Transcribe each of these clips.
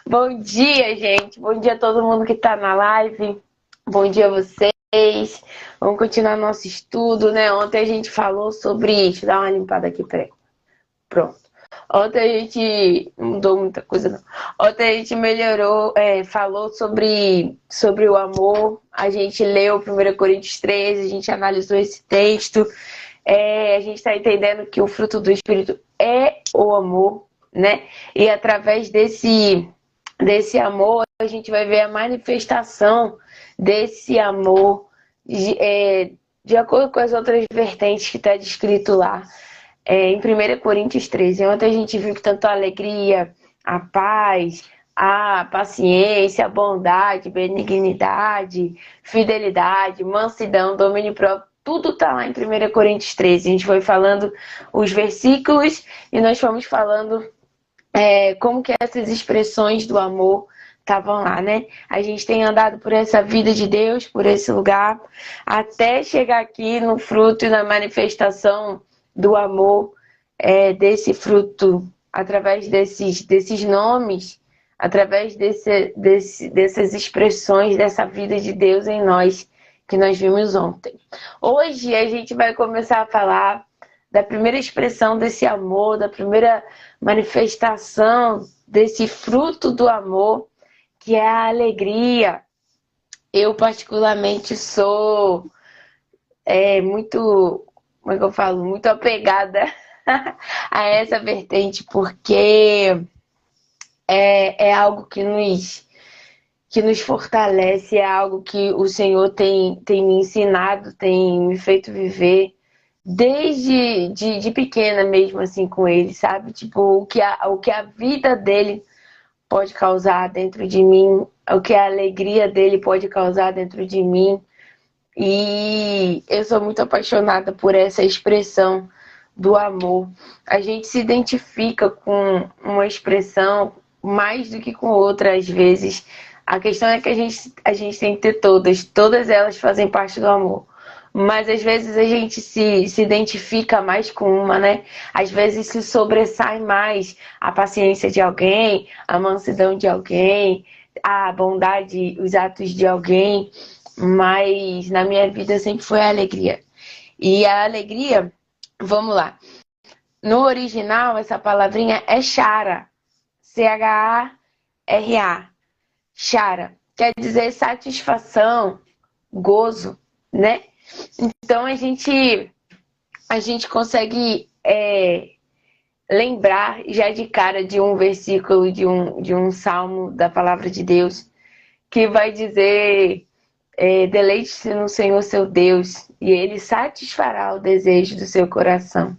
Bom dia, gente. Bom dia a todo mundo que está na live. Bom dia a vocês. Vamos continuar nosso estudo, né? Ontem a gente falou sobre isso. Deixa eu dar uma limpada aqui, peraí. Pronto. Ontem a gente não mudou muita coisa, não. Ontem a gente falou sobre o amor. A gente leu 1 Coríntios 13, a gente analisou esse texto. A gente está entendendo que o fruto do Espírito é o amor, né? E através desse amor, a gente vai ver a manifestação desse amor de acordo com as outras vertentes que está descrito lá em 1 Coríntios 13. Ontem a gente viu que tanto a alegria, a paz, a paciência, a bondade, benignidade, fidelidade, mansidão, domínio próprio, tudo está lá em 1 Coríntios 13. A gente foi falando os versículos e nós fomos falando como que essas expressões do amor estavam lá, né? A gente tem andado por essa vida de Deus, por esse lugar, até chegar aqui no fruto e na manifestação do amor, desse fruto, através desses nomes, através dessas expressões dessa vida de Deus em nós, que nós vimos ontem. Hoje a gente vai começar a falar da primeira expressão desse amor, da primeira manifestação desse fruto do amor, que é a alegria. Eu particularmente sou muito, como é que eu falo? Muito apegada a essa vertente, porque é algo que nos fortalece, é algo que o Senhor tem me ensinado, tem me feito viver desde de pequena mesmo, assim, com ele, sabe? Tipo, o que a vida dele pode causar dentro de mim, o que a alegria dele pode causar dentro de mim. E eu sou muito apaixonada por essa expressão do amor. A gente se identifica com uma expressão mais do que com outra, às vezes. A questão é que a gente tem que ter todas elas fazem parte do amor. Mas às vezes a gente se identifica mais com uma, né? Às vezes se sobressai mais a paciência de alguém, a mansidão de alguém, a bondade, os atos de alguém. Mas na minha vida sempre foi a alegria. E a alegria, vamos lá. No original, essa palavrinha é chara. C-H-A-R-A. Chara. Quer dizer satisfação, gozo, né? Então a gente consegue lembrar já de cara de um versículo de um salmo da palavra de Deus que vai dizer: deleite-se no Senhor seu Deus e Ele satisfará o desejo do seu coração.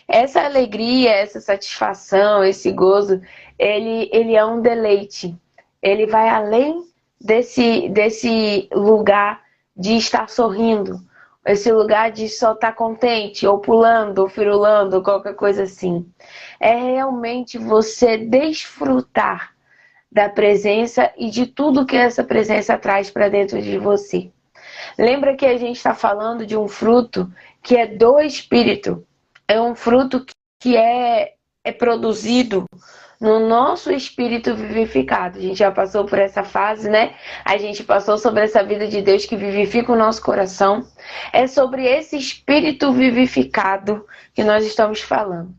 Essa alegria, essa satisfação, esse gozo, ele é um deleite. Ele vai além desse lugar de estar sorrindo, esse lugar de só estar contente, ou pulando, ou firulando, ou qualquer coisa assim. É realmente você desfrutar da presença e de tudo que essa presença traz para dentro de você. Lembra que a gente está falando de um fruto que é do Espírito. É um fruto que é produzido no nosso espírito vivificado. A gente já passou por essa fase, né? A gente passou sobre essa vida de Deus que vivifica o nosso coração. É sobre esse espírito vivificado que nós estamos falando.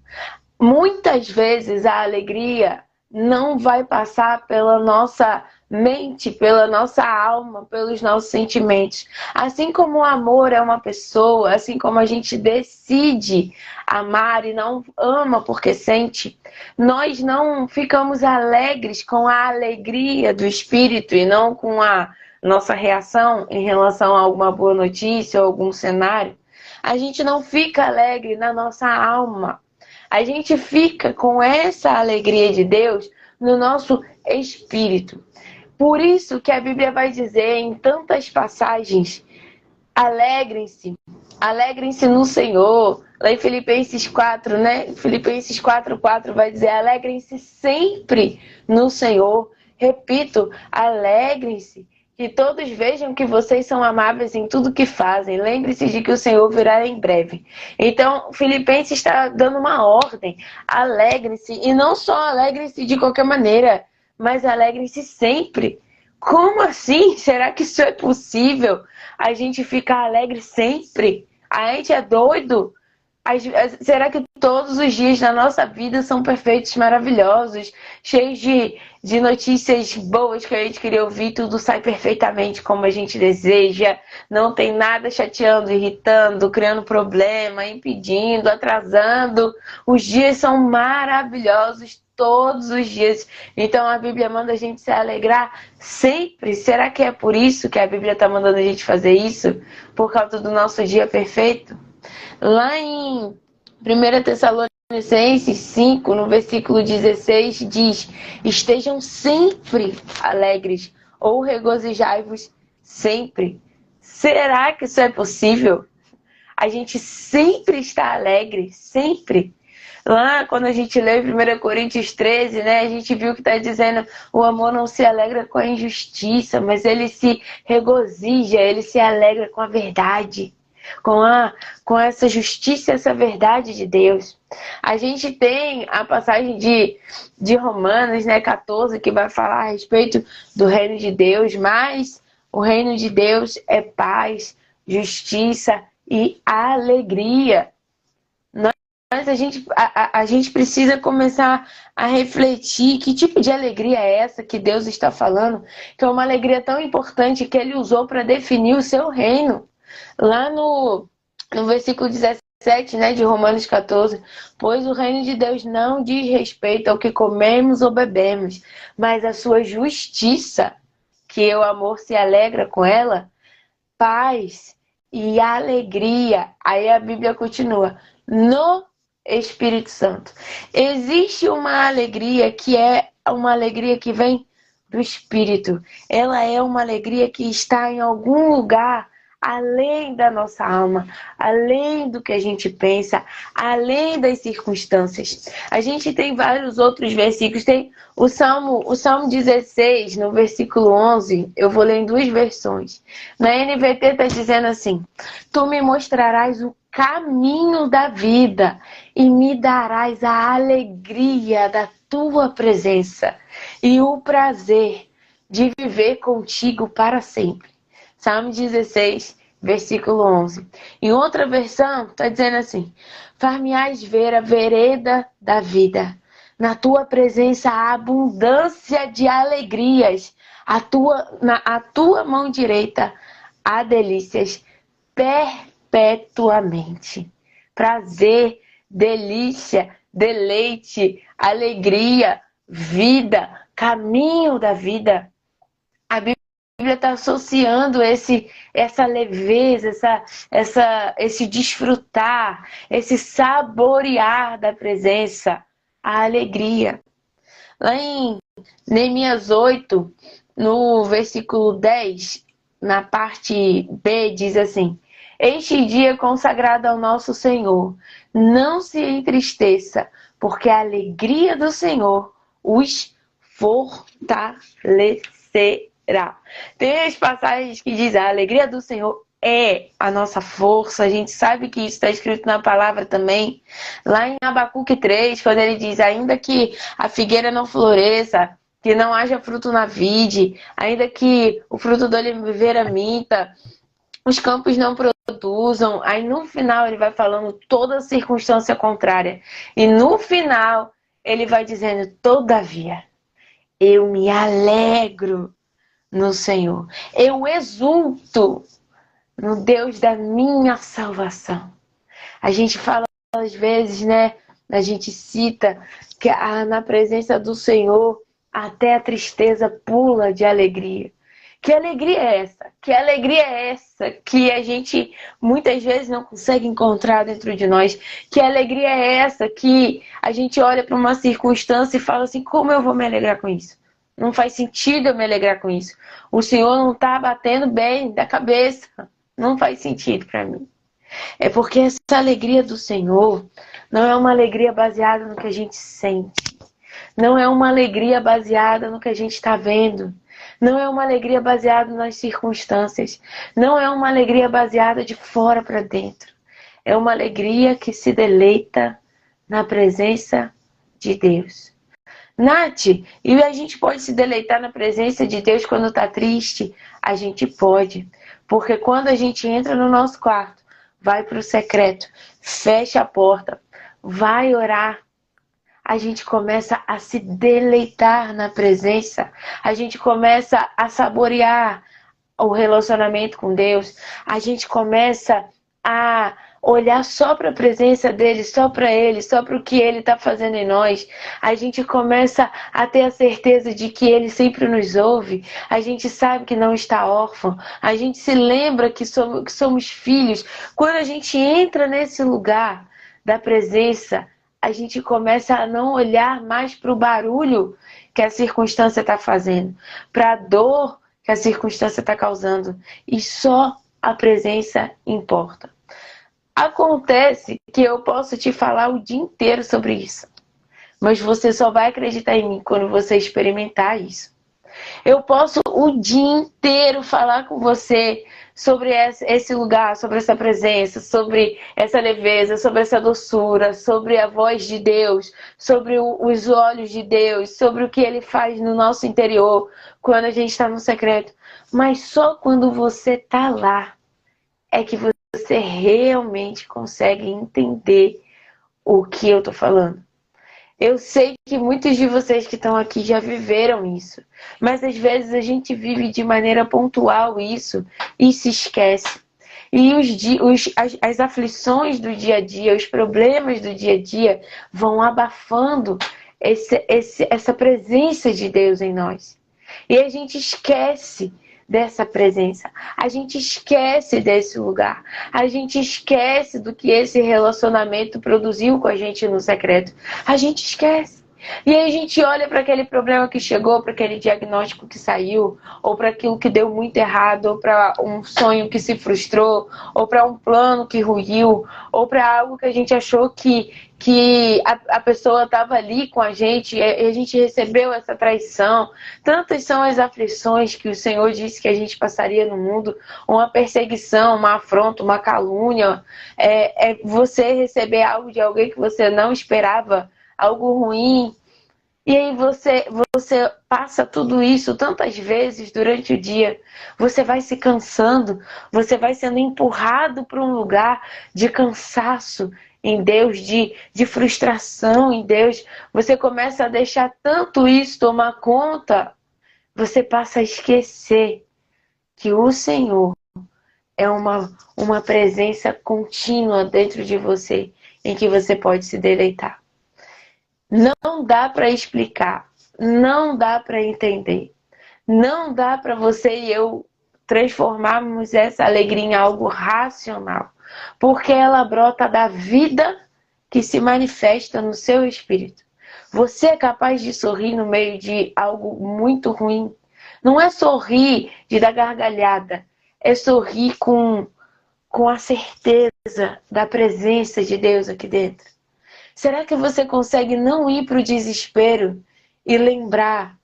Muitas vezes a alegria não vai passar pela nossa mente, pela nossa alma, pelos nossos sentimentos. Assim como o amor é uma pessoa, assim como a gente decide amar e não ama porque sente, nós não ficamos alegres com a alegria do Espírito e não com a nossa reação em relação a alguma boa notícia ou algum cenário. A gente não fica alegre na nossa alma. A gente fica com essa alegria de Deus no nosso espírito. Por isso que a Bíblia vai dizer em tantas passagens: alegrem-se, alegrem-se no Senhor. Lá em Filipenses 4, né? Filipenses 4:4 vai dizer: alegrem-se sempre no Senhor. Repito, alegrem-se. Que todos vejam que vocês são amáveis em tudo que fazem. Lembre-se de que o Senhor virá em breve. Então, Filipenses está dando uma ordem. Alegrem-se. E não só alegrem-se de qualquer maneira, mas alegrem-se sempre. Como assim? Será que isso é possível? A gente ficar alegre sempre? A gente é doido? Será que todos os dias da nossa vida são perfeitos, maravilhosos, cheios de notícias boas que a gente queria ouvir, tudo sai perfeitamente como a gente deseja, não tem nada chateando, irritando, criando problema, impedindo, atrasando. Os dias são maravilhosos todos os dias. Então a Bíblia manda a gente se alegrar sempre. Será que é por isso que a Bíblia está mandando a gente fazer isso? Por causa do nosso dia perfeito? Lá em 1 Tessalonicenses 5, no versículo 16, diz: estejam sempre alegres ou regozijai-vos sempre. Será que isso é possível? A gente sempre está alegre, sempre. Lá, quando a gente lê 1 Coríntios 13, né, a gente viu que está dizendo: o amor não se alegra com a injustiça, mas ele se regozija, ele se alegra com a verdade. Com essa justiça, essa verdade de Deus. A gente tem a passagem de Romanos, né, 14, que vai falar a respeito do reino de Deus, mas o reino de Deus é paz, justiça e alegria. Mas a gente precisa começar a refletir que tipo de alegria é essa que Deus está falando, que é uma alegria tão importante que Ele usou para definir o seu reino. Lá no versículo 17, né, de Romanos 14, pois o reino de Deus não diz respeito ao que comemos ou bebemos, mas a sua justiça, que o amor se alegra com ela, paz e alegria. Aí a Bíblia continua, no Espírito Santo. Existe uma alegria que é uma alegria que vem do Espírito. Ela é uma alegria que está em algum lugar além da nossa alma, além do que a gente pensa, além das circunstâncias. A gente tem vários outros versículos. Tem o Salmo 16, no versículo 11, eu vou ler em duas versões. Na NVT está dizendo assim: tu me mostrarás o caminho da vida e me darás a alegria da tua presença e o prazer de viver contigo para sempre. Salmo 16, versículo 11. Em outra versão, está dizendo assim: far-me-ás ver a vereda da vida. Na tua presença há abundância de alegrias. A tua mão direita há delícias perpetuamente. Prazer, delícia, deleite, alegria, vida, caminho da vida. A Bíblia está associando essa leveza, esse desfrutar, esse saborear da presença, a alegria. Lá em Neemias 8, no versículo 10, na parte B, diz assim: este dia consagrado ao nosso Senhor, não se entristeça, porque a alegria do Senhor os fortalecerá. Tem as passagens que dizem: a alegria do Senhor é a nossa força. A gente sabe que isso está escrito na palavra também. Lá em Abacuque 3, quando ele diz: ainda que a figueira não floresça, que não haja fruto na vide, ainda que o fruto da oliveira minta, os campos não produzam. Aí no final ele vai falando toda circunstância contrária. E no final ele vai dizendo: todavia, eu me alegro no Senhor. Eu exulto no Deus da minha salvação. A gente fala às vezes, né? A gente cita que na presença do Senhor até a tristeza pula de alegria. Que alegria é essa? Que alegria é essa que a gente muitas vezes não consegue encontrar dentro de nós? Que alegria é essa que a gente olha para uma circunstância e fala assim: como eu vou me alegrar com isso? Não faz sentido eu me alegrar com isso. O Senhor não está batendo bem da cabeça. Não faz sentido para mim. É porque essa alegria do Senhor não é uma alegria baseada no que a gente sente. Não é uma alegria baseada no que a gente está vendo. Não é uma alegria baseada nas circunstâncias. Não é uma alegria baseada de fora para dentro. É uma alegria que se deleita na presença de Deus. Nath, e a gente pode se deleitar na presença de Deus quando está triste? A gente pode. Porque quando a gente entra no nosso quarto, vai para o secreto, fecha a porta, vai orar, a gente começa a se deleitar na presença, a gente começa a saborear o relacionamento com Deus, a gente começa a olhar só para a presença dele, só para ele, só para o que ele está fazendo em nós. A gente começa a ter a certeza de que ele sempre nos ouve. A gente sabe que não está órfão. A gente se lembra que somos filhos. Quando a gente entra nesse lugar da presença, a gente começa a não olhar mais para o barulho que a circunstância está fazendo, para a dor que a circunstância está causando. E só a presença importa. Acontece que eu posso te falar o dia inteiro sobre isso, mas você só vai acreditar em mim quando você experimentar isso. Eu posso o dia inteiro falar com você sobre esse lugar, sobre essa presença, sobre essa leveza, sobre essa doçura, sobre a voz de Deus, sobre os olhos de Deus, sobre o que Ele faz no nosso interior quando a gente está no secreto. Mas só quando você está lá é que você realmente consegue entender o que eu tô falando. Eu sei que muitos de vocês que estão aqui já viveram isso, mas às vezes a gente vive de maneira pontual isso e se esquece. E as aflições do dia a dia, os problemas do dia a dia vão abafando essa presença de Deus em nós. E a gente esquece dessa presença. A gente esquece desse lugar. A gente esquece do que esse relacionamento produziu com a gente no secreto. A gente esquece. E aí a gente olha para aquele problema que chegou, para aquele diagnóstico que saiu, ou para aquilo que deu muito errado, ou para um sonho que se frustrou, ou para um plano que ruiu, ou para algo que a gente achou que a pessoa estava ali com a gente e a gente recebeu essa traição. Tantas são as aflições que o Senhor disse que a gente passaria no mundo, uma perseguição, uma afronta, uma calúnia, você receber algo de alguém que você não esperava, algo ruim. E aí você passa tudo isso tantas vezes durante o dia. Você vai se cansando, você vai sendo empurrado para um lugar de cansaço em Deus, de frustração em Deus. Você começa a deixar tanto isso tomar conta, você passa a esquecer que o Senhor é uma presença contínua dentro de você, em que você pode se deleitar. Não dá para explicar, não dá para entender, não dá para você e eu transformarmos essa alegria em algo racional, porque ela brota da vida que se manifesta no seu espírito. Você é capaz de sorrir no meio de algo muito ruim. Não é sorrir de dar gargalhada, é sorrir com a certeza da presença de Deus aqui dentro. Será que você consegue não ir para o desespero e lembrar: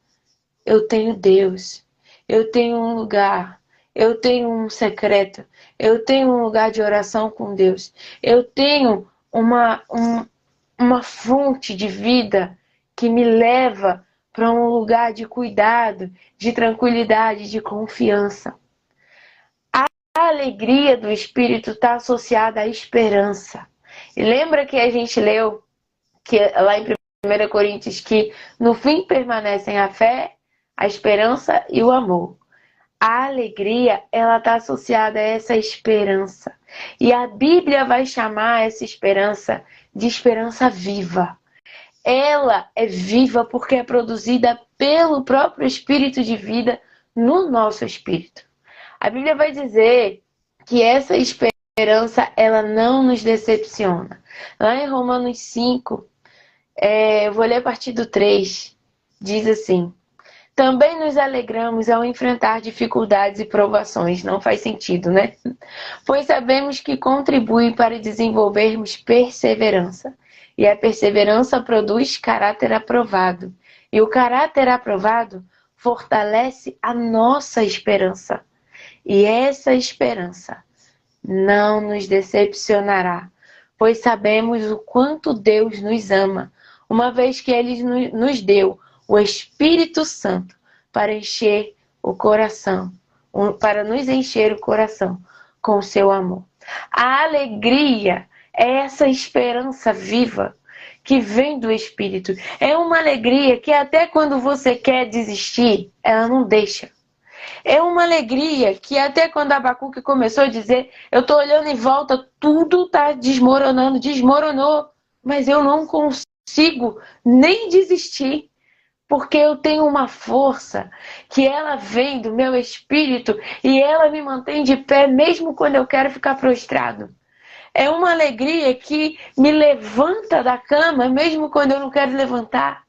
eu tenho Deus, eu tenho um lugar, eu tenho um secreto, eu tenho um lugar de oração com Deus, eu tenho uma fonte de vida que me leva para um lugar de cuidado, de tranquilidade, de confiança. A alegria do Espírito está associada à esperança. E lembra que a gente leu que lá em 1 Coríntios que no fim permanecem a fé, a esperança e o amor. A alegria, ela está associada a essa esperança. E a Bíblia vai chamar essa esperança de esperança viva. Ela é viva porque é produzida pelo próprio Espírito de vida no nosso espírito. A Bíblia vai dizer que essa esperança, ela não nos decepciona. Lá em Romanos 5, eu vou ler a partir do 3. Diz assim: também nos alegramos ao enfrentar dificuldades e provações. Não faz sentido, né? Pois sabemos que contribui para desenvolvermos perseverança. E a perseverança produz caráter aprovado. E o caráter aprovado fortalece a nossa esperança. E essa esperança não nos decepcionará, pois sabemos o quanto Deus nos ama, uma vez que Ele nos deu o Espírito Santo para encher o coração, para nos encher o coração com o seu amor. A alegria é essa esperança viva que vem do Espírito. É uma alegria que até quando você quer desistir, ela não deixa. É uma alegria que até quando Abacuque começou a dizer, eu estou olhando em volta, tudo está desmoronando, desmoronou, mas eu não consigo nem desistir, porque eu tenho uma força que ela vem do meu espírito e ela me mantém de pé mesmo quando eu quero ficar prostrado. É uma alegria que me levanta da cama mesmo quando eu não quero levantar.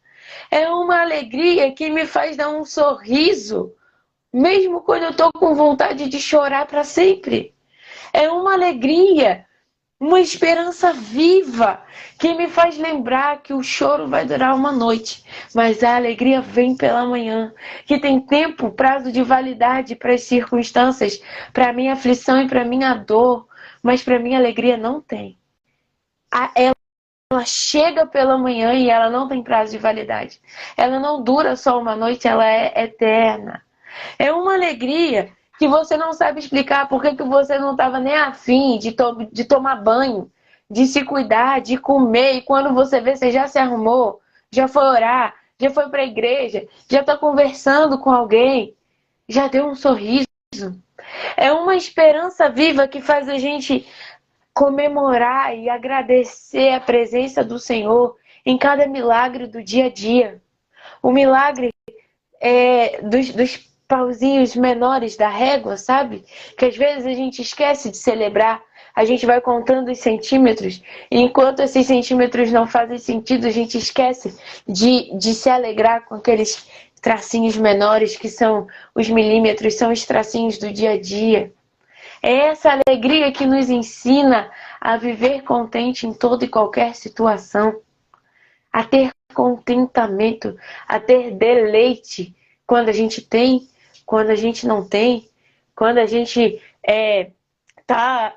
É uma alegria que me faz dar um sorriso mesmo quando eu estou com vontade de chorar para sempre. É uma alegria, uma esperança viva que me faz lembrar que o choro vai durar uma noite, mas a alegria vem pela manhã, que tem tempo, prazo de validade para as circunstâncias, para a minha aflição e para a minha dor, mas para a minha alegria não tem. Ela chega pela manhã e ela não tem prazo de validade. Ela não dura só uma noite, ela é eterna. É uma alegria que você não sabe explicar porque que você não estava nem afim de tomar banho, de se cuidar, de comer. E quando você vê, você já se arrumou, já foi orar, já foi para a igreja, já está conversando com alguém, já deu um sorriso. É uma esperança viva que faz a gente comemorar e agradecer a presença do Senhor em cada milagre do dia a dia. O milagre dos pauzinhos menores da régua, sabe? Que às vezes a gente esquece de celebrar. A gente vai contando os centímetros e enquanto esses centímetros não fazem sentido, a gente esquece de se alegrar com aqueles tracinhos menores que são os milímetros, são os tracinhos do dia a dia. É essa alegria que nos ensina a viver contente em toda e qualquer situação, a ter contentamento, a ter deleite quando a gente tem, quando a gente não tem, quando a gente tá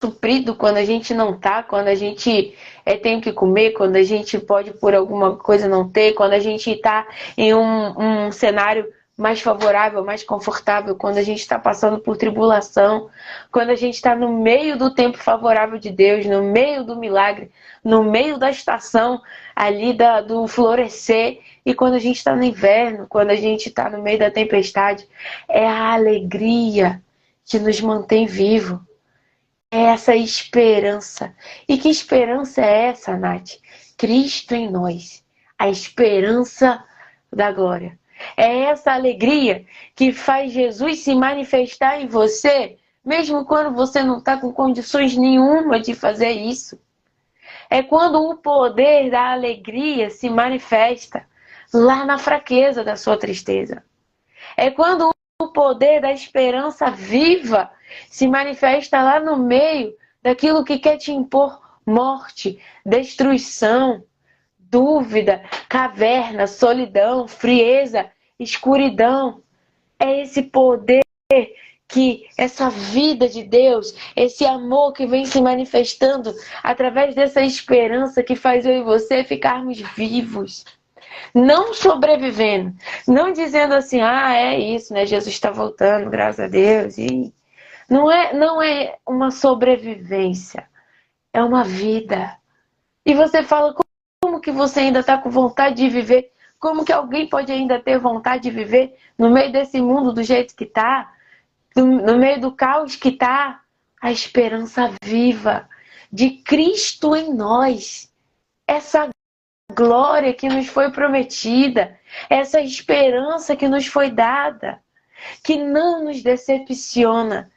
suprido, quando a gente não tá, quando a gente tem o que comer, quando a gente pode por alguma coisa não ter, quando a gente tá em um cenário mais favorável, mais confortável, quando a gente está passando por tribulação, quando a gente está no meio do tempo favorável de Deus, no meio do milagre, no meio da estação ali do florescer, e quando a gente está no inverno, quando a gente está no meio da tempestade, é a alegria que nos mantém vivo. É essa esperança. E que esperança é essa, Nath? Cristo em nós, a esperança da glória. É essa alegria que faz Jesus se manifestar em você, mesmo quando você não está com condições nenhuma de fazer isso. É quando o poder da alegria se manifesta lá na fraqueza da sua tristeza. É quando o poder da esperança viva se manifesta lá no meio daquilo que quer te impor morte, destruição, dúvida, caverna, solidão, frieza, escuridão. É esse poder que essa vida de Deus, esse amor que vem se manifestando através dessa esperança que faz eu e você ficarmos vivos. Não sobrevivendo, não dizendo assim, é isso, né? Jesus está voltando, graças a Deus. E não é uma sobrevivência, é uma vida. E você fala, como que você ainda está com vontade de viver? Como que alguém pode ainda ter vontade de viver no meio desse mundo do jeito que está? No meio do caos que está? A esperança viva de Cristo em nós. Essa glória que nos foi prometida. Essa esperança que nos foi dada. Que não nos decepciona.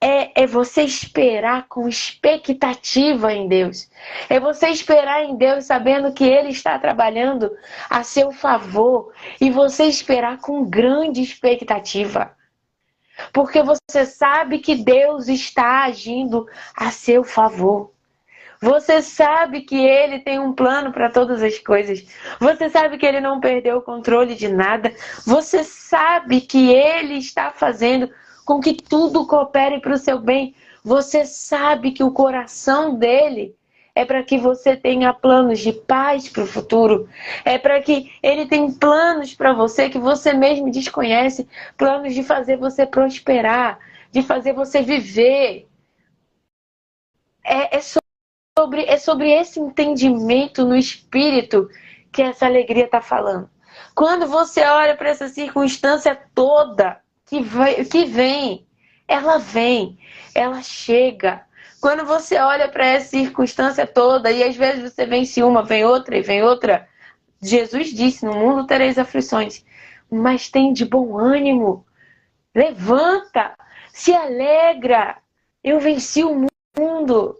É você esperar com expectativa em Deus. É você esperar em Deus sabendo que Ele está trabalhando a seu favor. E você esperar com grande expectativa. Porque você sabe que Deus está agindo a seu favor. Você sabe que Ele tem um plano para todas as coisas. Você sabe que Ele não perdeu o controle de nada. Você sabe que Ele está fazendo com que tudo coopere para o seu bem. Você sabe que o coração dele é para que você tenha planos de paz para o futuro, é para que Ele tem planos para você que você mesmo desconhece, planos de fazer você prosperar, de fazer você viver. É sobre esse entendimento no espírito que essa alegria está falando. Quando você olha para essa circunstância toda que vem, ela chega. Quando você olha para essa circunstância toda, e às vezes você vence uma, vem outra e vem outra, Jesus disse: no mundo tereis aflições, mas tem de bom ânimo. Levanta, se alegra. Eu venci o mundo.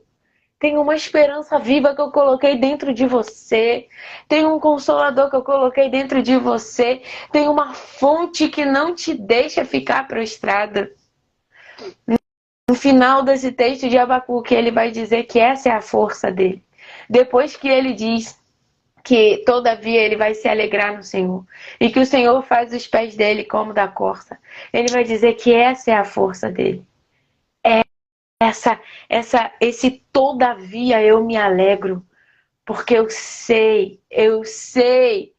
Tem uma esperança viva que eu coloquei dentro de você. Tem um consolador que eu coloquei dentro de você. Tem uma fonte que não te deixa ficar prostrada. No final desse texto de Abacuque, ele vai dizer que essa é a força dele. Depois que ele diz que todavia ele vai se alegrar no Senhor e que o Senhor faz os pés dele como da corça, ele vai dizer que essa é a força dele. Esse todavia eu me alegro, porque eu sei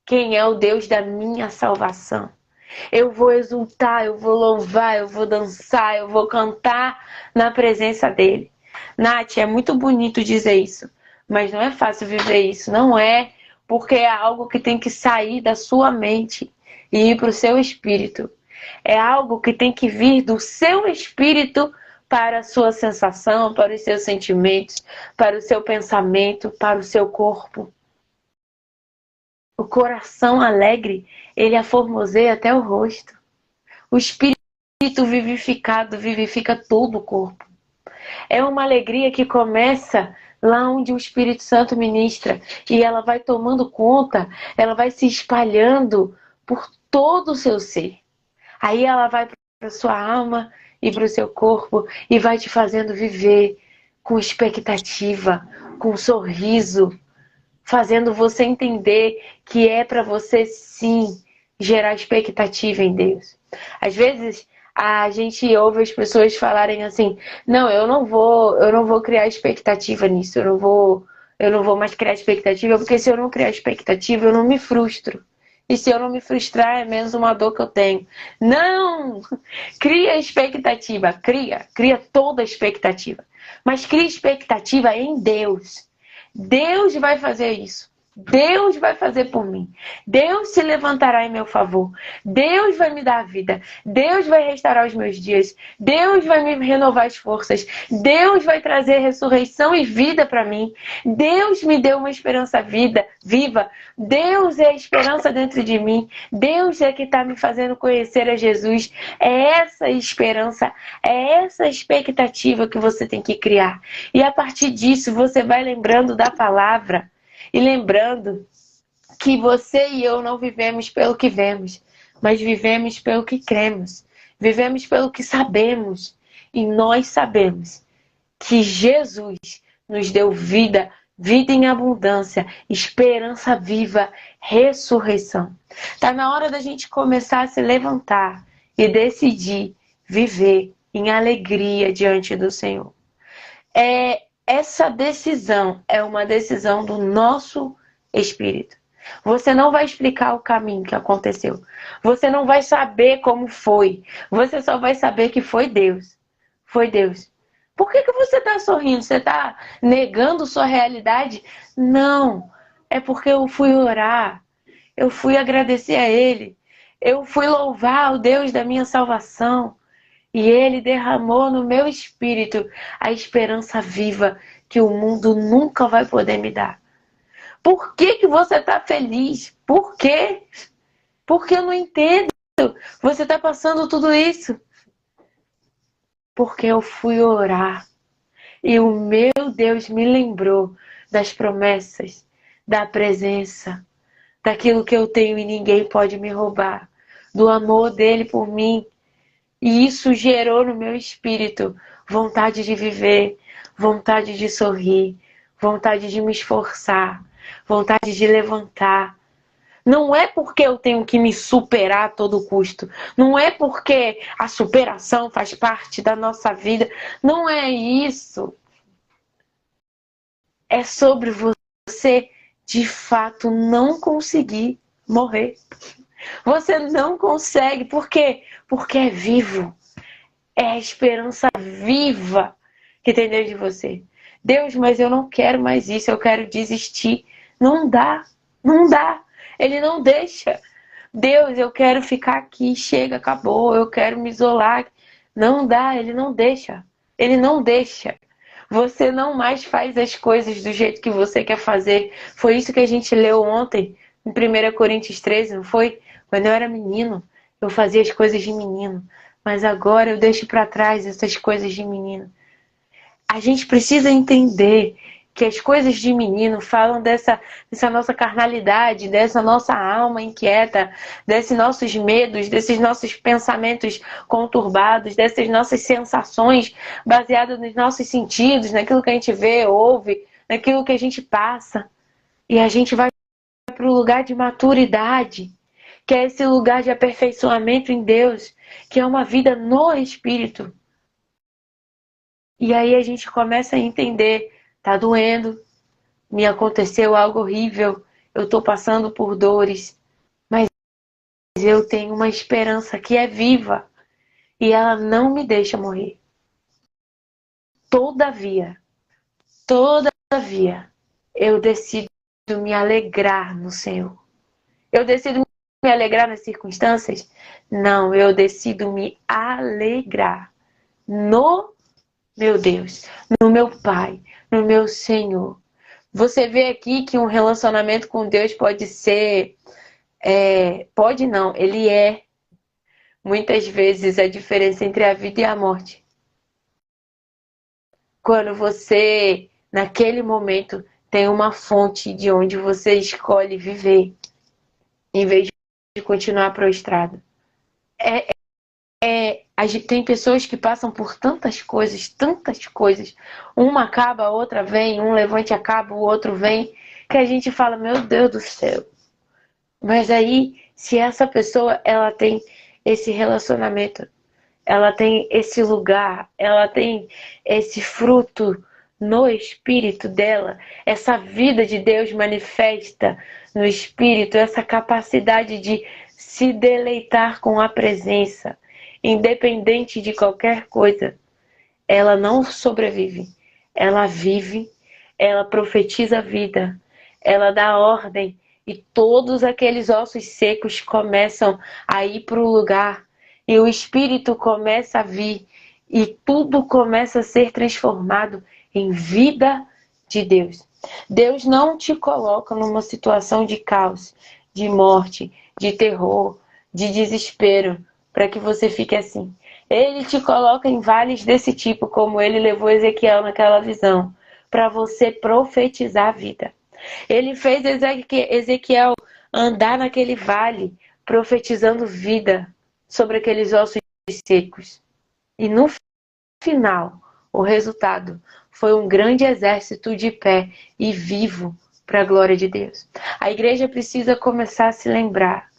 quem é o Deus da minha salvação. Eu vou exultar, eu vou louvar, eu vou dançar, eu vou cantar na presença dele. Nath, é muito bonito dizer isso, mas não é fácil viver isso, não é, porque é algo que tem que sair da sua mente e ir para o seu espírito. É algo que tem que vir do seu espírito para a sua sensação, para os seus sentimentos, para o seu pensamento, para o seu corpo. O coração alegre, ele aformoseia até o rosto. O espírito vivificado vivifica todo o corpo. É uma alegria que começa lá onde o Espírito Santo ministra e ela vai tomando conta, ela vai se espalhando por todo o seu ser. Aí ela vai para a sua alma e para o seu corpo e vai te fazendo viver com expectativa, com sorriso, fazendo você entender que é para você sim gerar expectativa em Deus. Às vezes a gente ouve as pessoas falarem assim: não, eu não vou criar expectativa nisso, eu não vou mais criar expectativa, porque se eu não criar expectativa, eu não me frustro. E se eu não me frustrar, é menos uma dor que eu tenho. Não! Cria expectativa, cria toda a expectativa. Mas cria expectativa em Deus. Deus vai fazer isso. Deus vai fazer por mim. Deus se levantará em meu favor. Deus vai me dar a vida. Deus vai restaurar os meus dias. Deus vai me renovar as forças. Deus vai trazer ressurreição e vida para mim. Deus me deu uma esperança viva. Deus é a esperança dentro de mim. Deus é que está me fazendo conhecer a Jesus. É essa esperança, é essa expectativa que você tem que criar. E a partir disso, você vai lembrando da palavra. E lembrando que você e eu não vivemos pelo que vemos, mas vivemos pelo que cremos. Vivemos pelo que sabemos. E nós sabemos que Jesus nos deu vida, vida em abundância, esperança viva, ressurreição. Está na hora da gente começar a se levantar e decidir viver em alegria diante do Senhor. Essa decisão é uma decisão do nosso espírito. Você não vai explicar o caminho que aconteceu. Você não vai saber como foi. Você só vai saber que foi Deus. Foi Deus. Por que você está sorrindo? Você está negando sua realidade? Não. É porque eu fui orar. Eu fui agradecer a Ele. Eu fui louvar o Deus da minha salvação. E Ele derramou no meu espírito a esperança viva que o mundo nunca vai poder me dar. Por que você está feliz? Por quê? Porque eu não entendo. Você está passando tudo isso. Porque eu fui orar. E o meu Deus me lembrou das promessas, da presença, daquilo que eu tenho e ninguém pode me roubar. Do amor dele por mim. E isso gerou no meu espírito vontade de viver, vontade de sorrir, vontade de me esforçar, vontade de levantar. Não é porque eu tenho que me superar a todo custo. Não é porque a superação faz parte da nossa vida. Não é isso. É sobre você, de fato, não conseguir morrer. Você não consegue. Por quê? Porque é vivo. É a esperança viva que tem dentro de você. Deus, mas eu não quero mais isso, eu quero desistir. Não dá, não dá. Ele não deixa. Deus, eu quero ficar aqui, chega, acabou, eu quero me isolar. Não dá, ele não deixa. Ele não deixa. Você não mais faz as coisas do jeito que você quer fazer. Foi isso que a gente leu ontem, em 1 Coríntios 13, não foi? Quando eu era menino, eu fazia as coisas de menino. Mas agora eu deixo para trás essas coisas de menino. A gente precisa entender que as coisas de menino falam dessa nossa carnalidade, dessa nossa alma inquieta, desses nossos medos, desses nossos pensamentos conturbados, dessas nossas sensações baseadas nos nossos sentidos, naquilo que a gente vê, ouve, naquilo que a gente passa. E a gente vai para o lugar de maturidade, que é esse lugar de aperfeiçoamento em Deus, que é uma vida no Espírito. E aí a gente começa a entender, tá doendo, me aconteceu algo horrível, eu tô passando por dores, mas eu tenho uma esperança que é viva e ela não me deixa morrer. Todavia, todavia, eu decido me alegrar no Senhor. Eu decido me alegrar nas circunstâncias? Não, eu decido me alegrar no meu Deus, no meu Pai, no meu Senhor. Você vê aqui que um relacionamento com Deus pode ser... pode não, ele é muitas vezes a diferença entre a vida e a morte. Quando você, naquele momento, tem uma fonte de onde você escolhe viver, em vez de continuar prostrado. Tem pessoas que passam por tantas coisas, tantas coisas. Uma acaba, a outra vem, um levante acaba, o outro vem, que a gente fala, meu Deus do céu. Mas aí, se essa pessoa, ela tem esse relacionamento, ela tem esse lugar, ela tem esse fruto no espírito dela, essa vida de Deus manifesta no espírito, essa capacidade de se deleitar com a presença, independente de qualquer coisa. Ela não sobrevive, ela vive, ela profetiza a vida, ela dá ordem e todos aqueles ossos secos começam a ir para o lugar e o Espírito começa a vir e tudo começa a ser transformado em vida de Deus. Deus não te coloca numa situação de caos, de morte, de terror, de desespero, para que você fique assim. Ele te coloca em vales desse tipo, como ele levou Ezequiel naquela visão, para você profetizar a vida. Ele fez Ezequiel andar naquele vale, profetizando vida sobre aqueles ossos secos. E no final, o resultado foi um grande exército de pé e vivo para a glória de Deus. A igreja precisa começar a se lembrar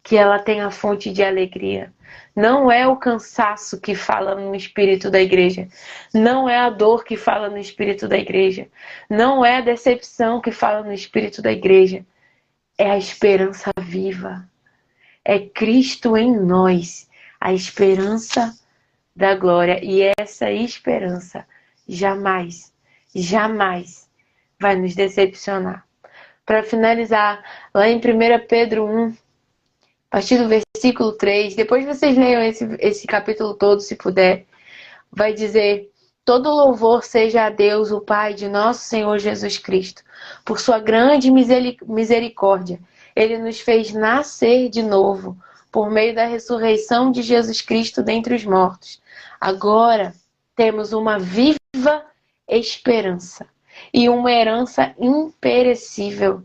que ela tem a fonte de alegria. Não é o cansaço que fala no espírito da igreja. Não é a dor que fala no espírito da igreja. Não é a decepção que fala no espírito da igreja. É a esperança viva. É Cristo em nós, a esperança da glória. E essa esperança jamais, jamais vai nos decepcionar. Para finalizar, lá em 1 Pedro 1, a partir do versículo 3, depois vocês leiam esse capítulo todo, se puder, vai dizer: todo louvor seja a Deus, o Pai de nosso Senhor Jesus Cristo, por sua grande misericórdia. Ele nos fez nascer de novo, por meio da ressurreição de Jesus Cristo dentre os mortos. Agora temos uma viva esperança e uma herança imperecível,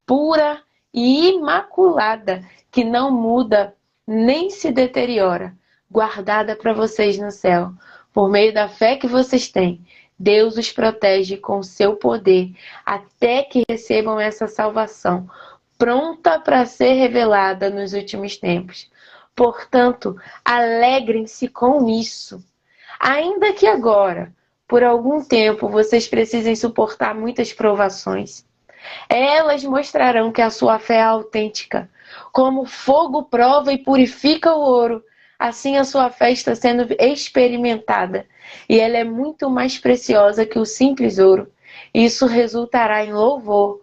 pura e imaculada, que não muda nem se deteriora, guardada para vocês no céu. Por meio da fé que vocês têm, Deus os protege com seu poder até que recebam essa salvação, pronta para ser revelada nos últimos tempos. Portanto, alegrem-se com isso, ainda que agora, por algum tempo vocês precisem suportar muitas provações. Elas mostrarão que a sua fé é autêntica. Como fogo prova e purifica o ouro, assim a sua fé está sendo experimentada. E ela é muito mais preciosa que o simples ouro. Isso resultará em louvor,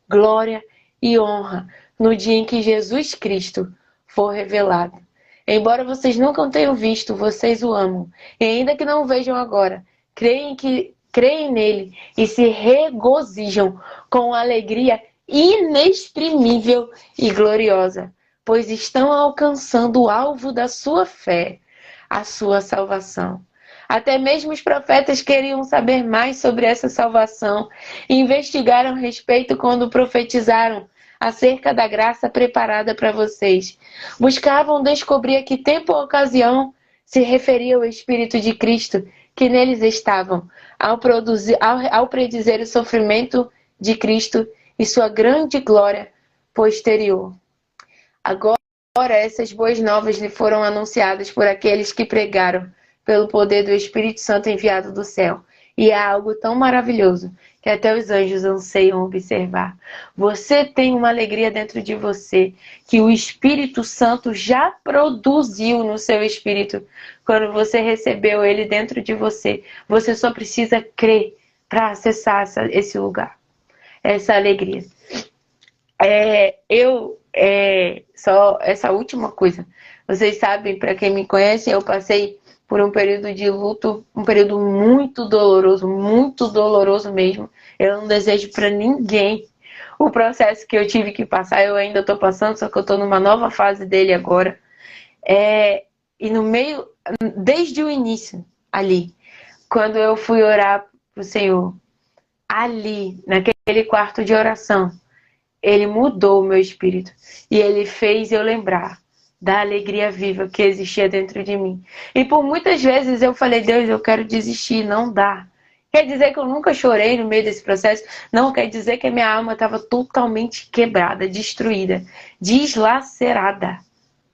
glória e honra no dia em que Jesus Cristo for revelado. Embora vocês nunca o tenham visto, vocês o amam. E ainda que não o vejam agora, creem nele e se regozijam com alegria inexprimível e gloriosa, pois estão alcançando o alvo da sua fé, a sua salvação. Até mesmo os profetas queriam saber mais sobre essa salvação e investigaram a respeito quando profetizaram acerca da graça preparada para vocês. Buscavam descobrir a que tempo ou ocasião se referia o Espírito de Cristo que neles estavam, ao predizer o sofrimento de Cristo e sua grande glória posterior. Agora essas boas novas lhe foram anunciadas por aqueles que pregaram pelo poder do Espírito Santo enviado do céu. E é algo tão maravilhoso que até os anjos anseiam observar. Você tem uma alegria dentro de você que o Espírito Santo já produziu no seu espírito. Quando você recebeu ele dentro de você, você só precisa crer para acessar esse lugar, essa alegria. Só essa última coisa. Vocês sabem, para quem me conhece, eu passei por um período de luto, um período muito doloroso mesmo. Eu não desejo para ninguém o processo que eu tive que passar. Eu ainda estou passando, só que eu estou numa nova fase dele agora. E no meio, desde o início, ali, quando eu fui orar pro Senhor, ali, naquele quarto de oração, ele mudou o meu espírito. E ele fez eu lembrar da alegria viva que existia dentro de mim. E por muitas vezes eu falei, Deus, eu quero desistir, não dá. Quer dizer que eu nunca chorei no meio desse processo? Não, quer dizer que a minha alma estava totalmente quebrada, destruída, deslacerada.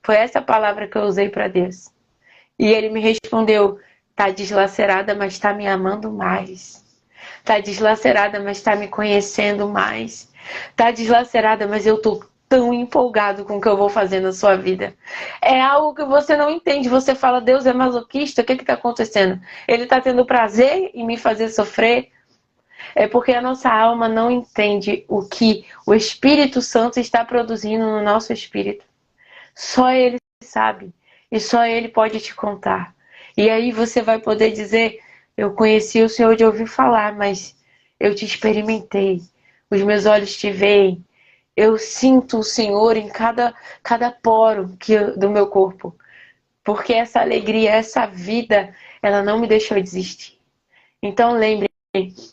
Foi essa palavra que eu usei para Deus. E ele me respondeu, tá deslacerada, mas tá me amando mais. Tá deslacerada, mas tá me conhecendo mais. Tá deslacerada, mas eu tô tão empolgado com o que eu vou fazer na sua vida. É algo que você não entende. Você fala, Deus é masoquista, o que está acontecendo? Ele está tendo prazer em me fazer sofrer? É porque a nossa alma não entende o que o Espírito Santo está produzindo no nosso espírito. Só Ele sabe. E só Ele pode te contar. E aí você vai poder dizer, eu conheci o Senhor de ouvir falar, mas eu te experimentei. Os meus olhos te veem. Eu sinto o Senhor em cada poro do meu corpo. Porque essa alegria, essa vida, ela não me deixou desistir. Então lembre,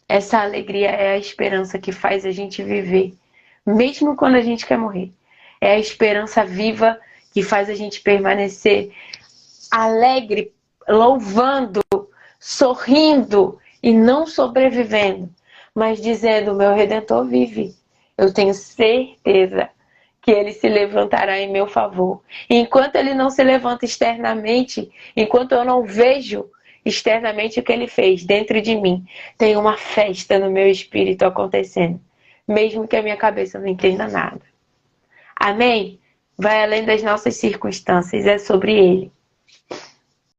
essa alegria é a esperança que faz a gente viver. Mesmo quando a gente quer morrer. É a esperança viva que faz a gente permanecer alegre, louvando, sorrindo e não sobrevivendo. Mas dizendo, meu Redentor vive. Eu tenho certeza que ele se levantará em meu favor. E enquanto ele não se levanta externamente, enquanto eu não vejo externamente o que ele fez dentro de mim, tem uma festa no meu espírito acontecendo, mesmo que a minha cabeça não entenda nada. Amém? Vai além das nossas circunstâncias, é sobre ele.